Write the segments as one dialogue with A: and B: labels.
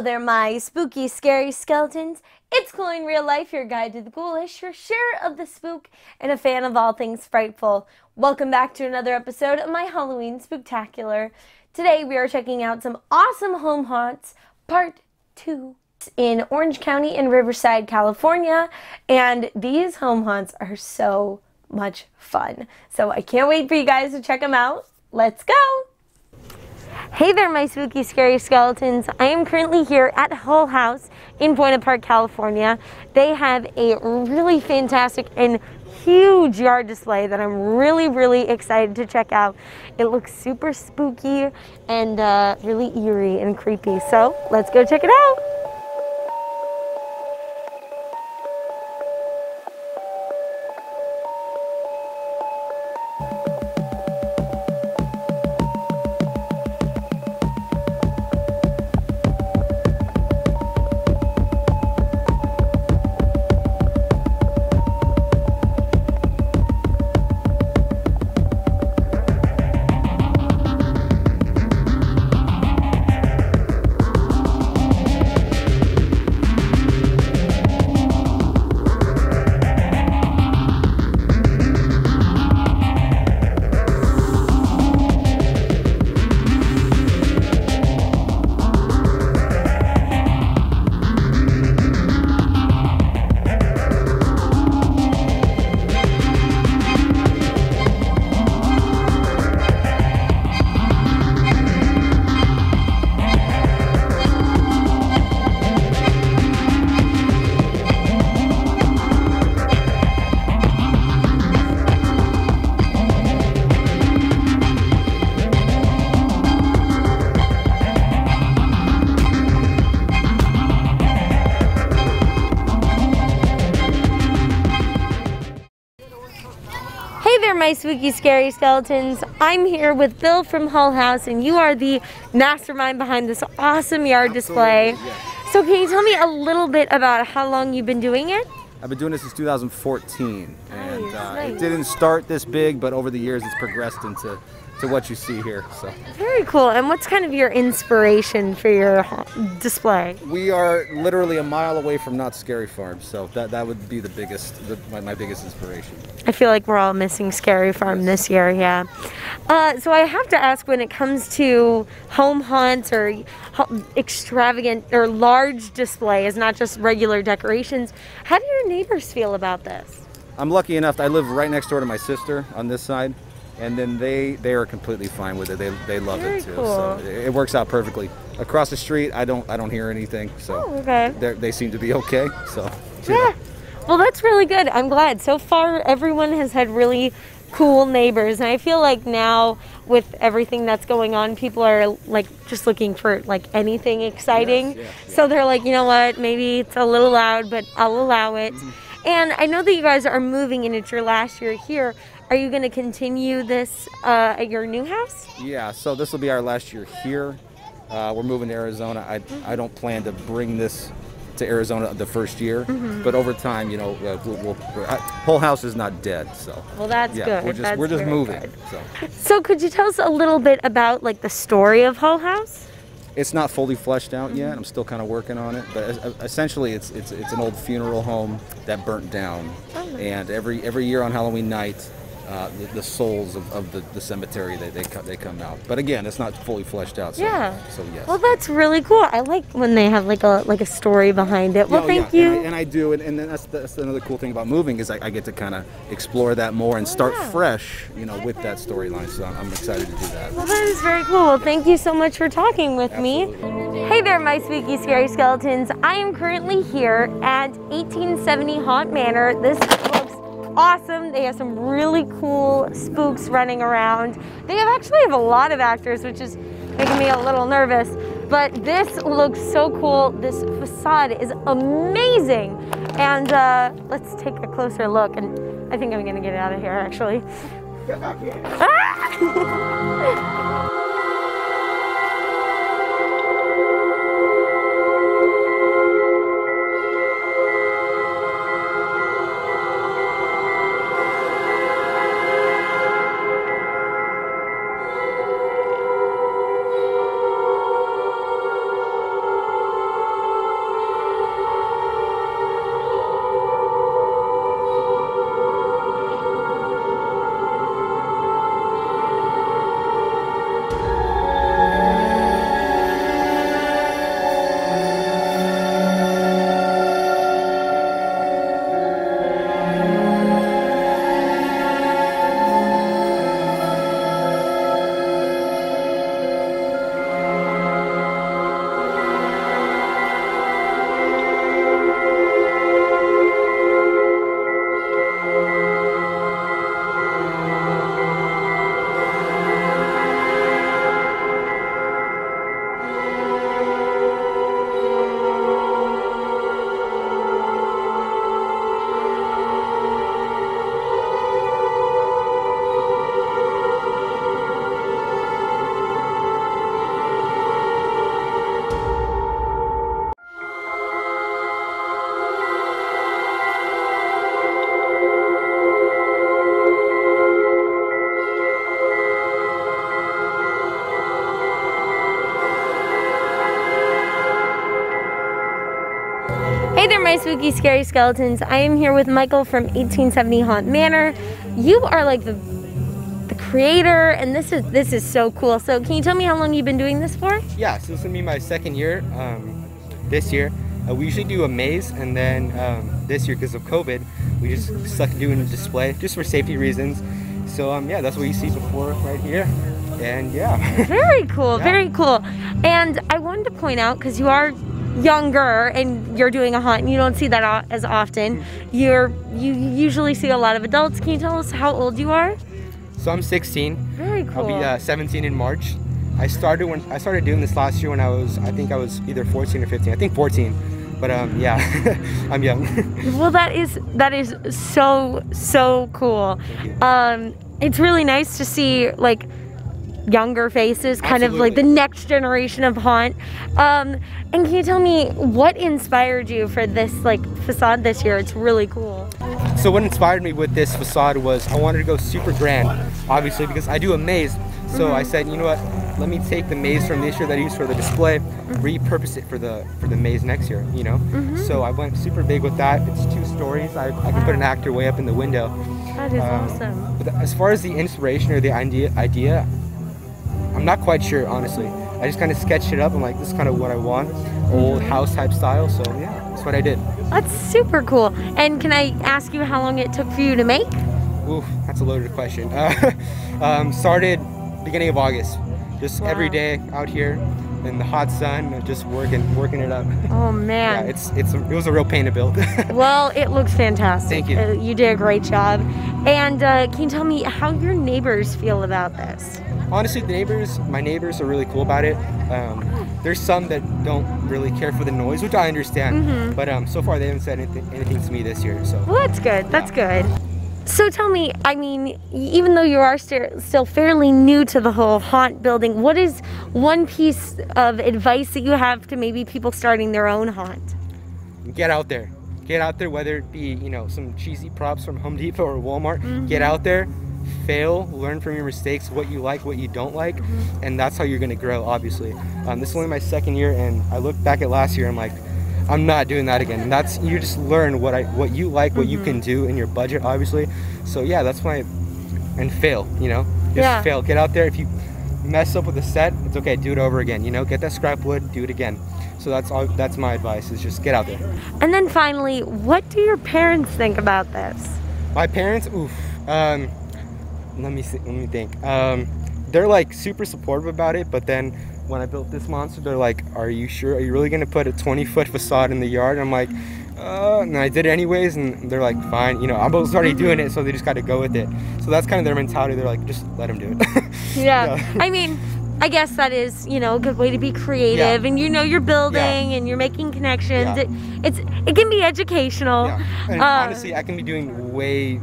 A: Hello there, my spooky, scary skeletons. It's Cool in Real Life, your guide to the ghoulish, your share of the spook, and a fan of all things frightful. Welcome back to another episode of my Halloween Spooktacular. Today we are checking out some awesome home haunts, part 2, in Orange County in Riverside, California. And these home haunts are so much fun. So I can't wait for you guys to check them out. Let's go! Hey there, my spooky, scary skeletons. I am currently here at Hull House in Buena, California. They have a really fantastic and huge yard display that I'm really excited to check out. It looks super spooky and really eerie and creepy. So let's go check it out. My spooky, scary skeletons. I'm here with Bill from Hull House, and you are the mastermind behind this awesome yard display.
B: Yes.
A: So can you tell me a little bit about how long you've been doing it?
B: I've been doing this since 2014, and
A: nice.
B: It didn't start this big, but over the years it's progressed into what you see here. So
A: very cool. And what's kind of your inspiration for your display?
B: We are literally a mile away from Not Scary Farm, so that would be my biggest inspiration.
A: I feel like we're all missing Scary Farm this year, yeah. So I have to ask, when it comes to home haunts or extravagant or large displays, not just regular decorations, how do your neighbors feel about this?
B: I'm lucky enough that I live right next door to my sister on this side, and then they are completely fine with it. They love it too.
A: Cool.
B: So it works out perfectly. Across the street, I don't hear anything. So
A: okay.
B: They seem to be okay. So
A: yeah. Well, that's really good. I'm glad. So far, everyone has had really cool neighbors, and I feel like now with everything that's going on, people are like just looking for like anything exciting.
B: Yes.
A: So they're like, you know what? Maybe it's a little loud, but I'll allow it. And I know that you guys are moving, and it's your last year here. Are you going to continue this at your new house?
B: Yeah, so this will be our last year here. We're moving to Arizona. I don't plan to bring this to Arizona the first year, but over time, you know, Hull House is not dead. So
A: well, that's good.
B: We're just moving.
A: So could you tell us a little bit about like the story of Hull House?
B: It's not fully fleshed out yet. I'm still kind of working on it, but essentially it's an old funeral home that burnt down, and every year on Halloween night, the souls of the cemetery they come out. But again, it's not fully fleshed out. So,
A: yeah.
B: So yes.
A: Well, that's really cool. I like when they have like a story behind it. Well, thank you.
B: And I do, and then that's another cool thing about moving is I get to kind of explore that more and start fresh, you know, with that storyline. So I'm excited to do that.
A: Well, that is very cool. Well, thank you so much for talking with me. Hey there, my spooky, scary skeletons. I am currently here at 1870 Haunt Manor. This looks awesome. They have some really cool spooks running around. They actually have a lot of actors, which is making me a little nervous. But this looks so cool. This facade is amazing. And let's take a closer look. And I think I'm gonna get out of here, actually. my spooky, scary skeletons. I am here with Michael from 1870 Haunt Manor. You are like the creator, and this is so cool. So can you tell me how long you've been doing this for?
C: Yeah, so this is gonna be my second year. This year, we usually do a maze, and then this year, because of COVID, we just stuck doing a display just for safety reasons. So yeah, that's what you see before right here, and yeah.
A: Very cool,
C: Yeah.
A: very cool. And I wanted to point out, because you are younger and you're doing a haunt and you don't see that as often, you usually see a lot of adults. Can you tell us how old you are?
C: So I'm 16.
A: Very cool.
C: I'll be 17 in March. I started doing this last year when I think I was either 14 or 15. I think 14. But yeah, I'm young.
A: Well, that is so cool.
C: Thank you.
A: It's really nice to see like younger faces, kind of like the
C: Absolutely.
A: next generation of haunt. And can you tell me what inspired you for this like facade this year? It's really cool.
C: So what inspired me with this facade was I wanted to go super grand, obviously, because I do a maze. So I said, you know what? Let me take the maze from this year that I used for the display, repurpose it for the maze next year. You know. So I went super big with that. It's 2 stories. I can put an actor way up in the window.
A: That is awesome.
C: But as far as the inspiration or the idea, I'm not quite sure, honestly. I just kind of sketched it up. I'm like, this is kind of what I want, old house type style. So yeah, that's what I did.
A: That's super cool. And can I ask you how long it took for you to make?
C: Ooh, that's a loaded question. Started beginning of August. Just every day out here in the hot sun, just working it up.
A: Oh man.
C: Yeah, it was a real pain to build.
A: Well, it looks fantastic.
C: Thank you.
A: You did a great job. And can you tell me how your neighbors feel about this?
C: Honestly, my neighbors are really cool about it. There's some that don't really care for the noise, which I understand. But so far they haven't said anything to me this year. So.
A: Well, that's good. That's good. So tell me, I mean, even though you are still fairly new to the whole haunt building, what is one piece of advice that you have to maybe people starting their own haunt?
C: Get out there. Get out there, whether it be, you know, some cheesy props from Home Depot or Walmart. Get out there, fail, learn from your mistakes, what you like, what you don't like, and that's how you're going to grow, obviously. This is only my second year, and I look back at last year and I'm like, I'm not doing that again. And that's, you just learn what you like, what you can do in your budget, obviously. So yeah, that's why, and fail, you know, just fail. Get out there. If you mess up with a set, it's okay, do it over again, you know, get that scrap wood, do it again. So that's my advice, is just get out there.
A: And then finally, what do your parents think about this?
C: My parents, let me think. They're like super supportive about it, but then when I built this monster, they're like, are you sure? Are you really gonna put a 20-foot facade in the yard? And I'm like, and I did it anyways, and they're like, fine, you know, I was already doing it, so they just got to go with it. So that's kind of their mentality. They're like, just let them do it.
A: Yeah. I mean, I guess that is, you know, a good way to be creative, and you know you're building and you're making connections. It can be educational.
C: Yeah. And honestly, I can be doing way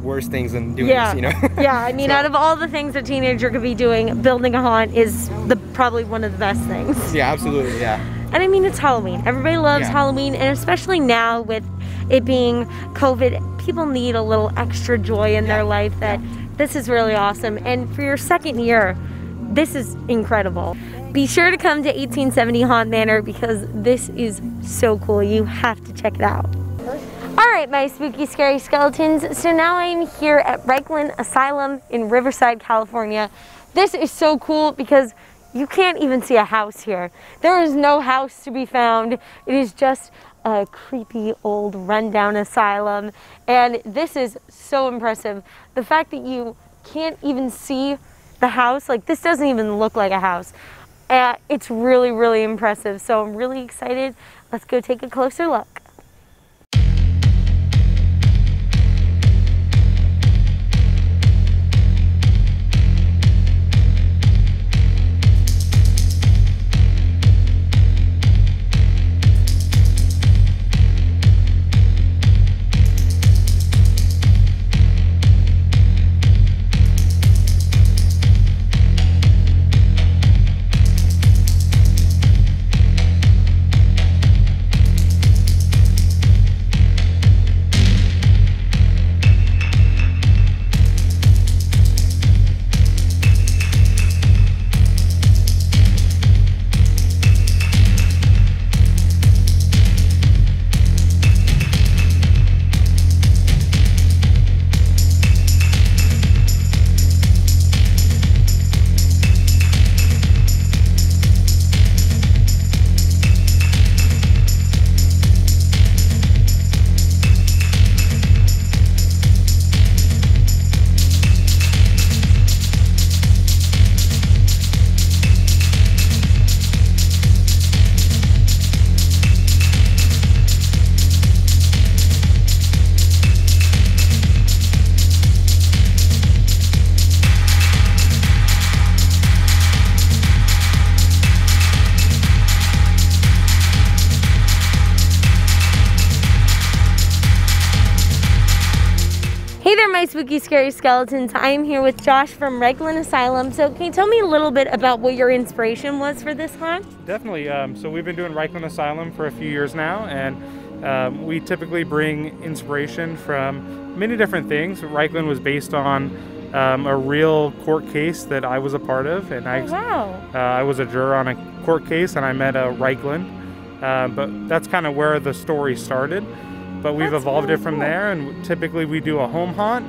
C: worse things than doing this, you know.
A: Yeah, I mean, out of all the things a teenager could be doing, building a haunt is probably one of the best things.
C: Yeah, absolutely, yeah.
A: And I mean, it's Halloween. Everybody loves Halloween, and especially now with it being COVID, people need a little extra joy in their life. This is really awesome. And for your second year, this is incredible. Be sure to come to 1870 Haunt Manor because this is so cool. You have to check it out. All right, my spooky, scary skeletons. So now I'm here at Raglan Asylum in Riverside, California. This is so cool because you can't even see a house here. There is no house to be found. It is just a creepy old rundown asylum. And this is so impressive. The fact that you can't even see the house, like this doesn't even look like a house. It's really, really impressive. So I'm really excited. Let's go take a closer look. Hey there, my spooky, scary skeletons. I am here with Josh from Raglan Asylum. So can you tell me a little bit about what your inspiration was for this haunt?
D: Definitely. So we've been doing Reichland Asylum for a few years now, and we typically bring inspiration from many different things. Reichland was based on a real court case that I was a part of, and I was a juror on a court case, and I met a Reichland. But that's kind of where the story started. But we've evolved it from there, and typically we do a home haunt.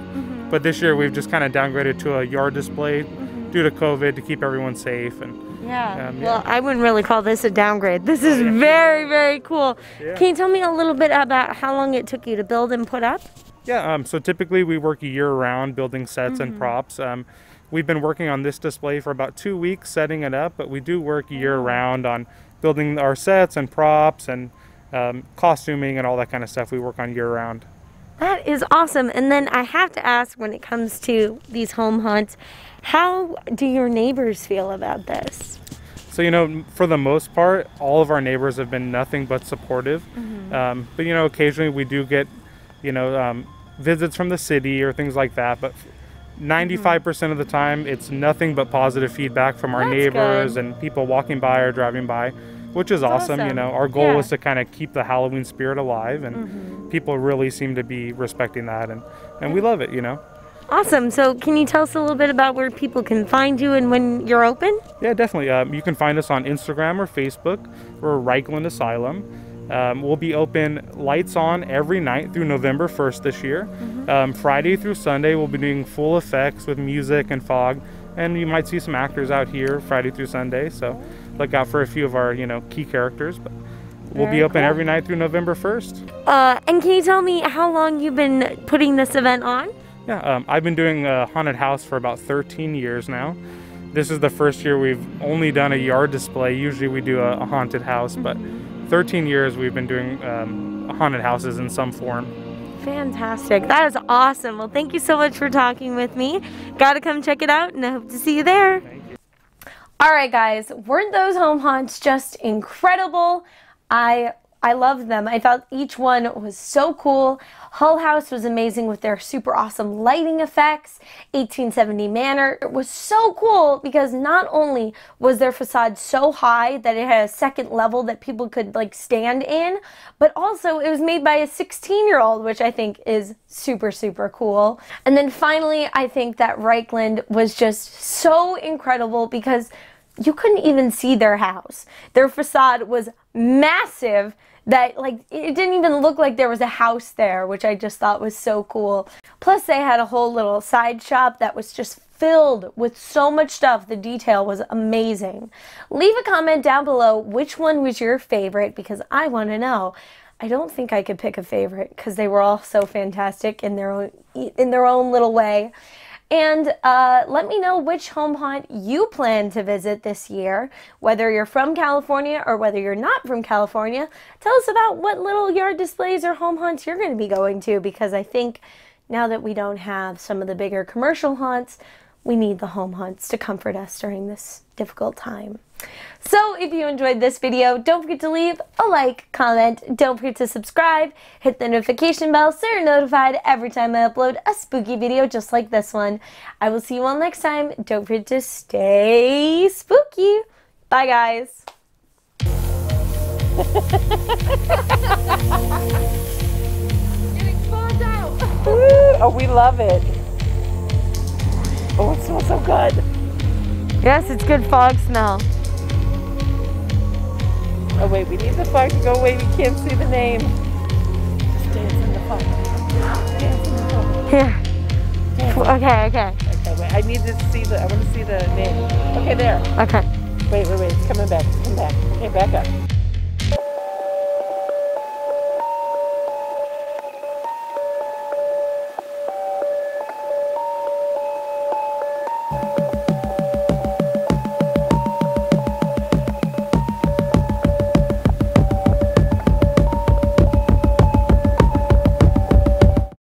D: But this year we've just kind of downgraded to a yard display due to COVID to keep everyone safe. And
A: well, I wouldn't really call this a downgrade. This is very, very cool.
D: Yeah.
A: Can you tell me a little bit about how long it took you to build and put up?
D: Yeah, so typically we work year-round building sets and props. We've been working on this display for about 2 weeks setting it up, but we do work year-round on building our sets and props and costuming and all that kind of stuff. We work on year-round.
A: That is awesome. And then I have to ask, when it comes to these home haunts, how do your neighbors feel about this?
D: So, you know, for the most part, all of our neighbors have been nothing but supportive. But, you know, occasionally we do get, you know, visits from the city or things like that. But 95% of the time, it's nothing but positive feedback from our neighbors and people walking by or driving by, which is awesome. You know, our goal is to kind of keep the Halloween spirit alive, and people really seem to be respecting that, and we love it, you know.
A: Awesome. So can you tell us a little bit about where people can find you and when you're open?
D: Yeah, definitely. You can find us on Instagram or Facebook. We're Reichland Asylum. We'll be open lights on every night through November 1st this year. Friday through Sunday we'll be doing full effects with music and fog, and you might see some actors out here Friday through Sunday, so look out for a few of our, you know, key characters. But we'll be open every night through November 1st.
A: And can you tell me how long you've been putting this event on?
D: Yeah, I've been doing a haunted house for about 13 years now. This is the first year we've only done a yard display. Usually we do a haunted house, but 13 years we've been doing haunted houses in some form.
A: Fantastic. That is awesome. Well, thank you so much for talking with me. Gotta come check it out, and I hope to see you there.
D: Thank you.
A: All right, guys. Weren't those home haunts just incredible? I loved them. I thought each one was so cool. Hull House was amazing with their super awesome lighting effects. 1870 Manor, it was so cool because not only was their facade so high that it had a second level that people could like stand in, but also it was made by a 16-year-old, which I think is super, super cool. And then finally, I think that Reichland was just so incredible because you couldn't even see their house. Their facade was massive that like it didn't even look like there was a house there, which I just thought was so cool. Plus they had a whole little side shop that was just filled with so much stuff. The detail was amazing. Leave a comment down below which one was your favorite because I want to know. I don't think I could pick a favorite because they were all so fantastic in their own little way. And let me know which home haunt you plan to visit this year, whether you're from California or whether you're not from California. Tell us about what little yard displays or home haunts you're going to be going to, because I think now that we don't have some of the bigger commercial haunts, we need the home haunts to comfort us during this difficult time. So if you enjoyed this video, don't forget to leave a like, comment, don't forget to subscribe, hit the notification bell so you're notified every time I upload a spooky video just like this one. I will see you all next time. Don't forget to stay spooky. Bye, guys. Getting spawned out.
E: Oh, we love it. Oh, it smells so good.
A: Yes, it's good fog smell.
E: Oh wait, we need the fog to go away. We can't see the name. Just dance in the fog. Dance in the fog.
A: Here. Okay.
E: Okay, wait. I need to see the. I want to see the name. Okay, there.
A: Okay.
E: Wait. It's coming back. Come back. Okay, back up.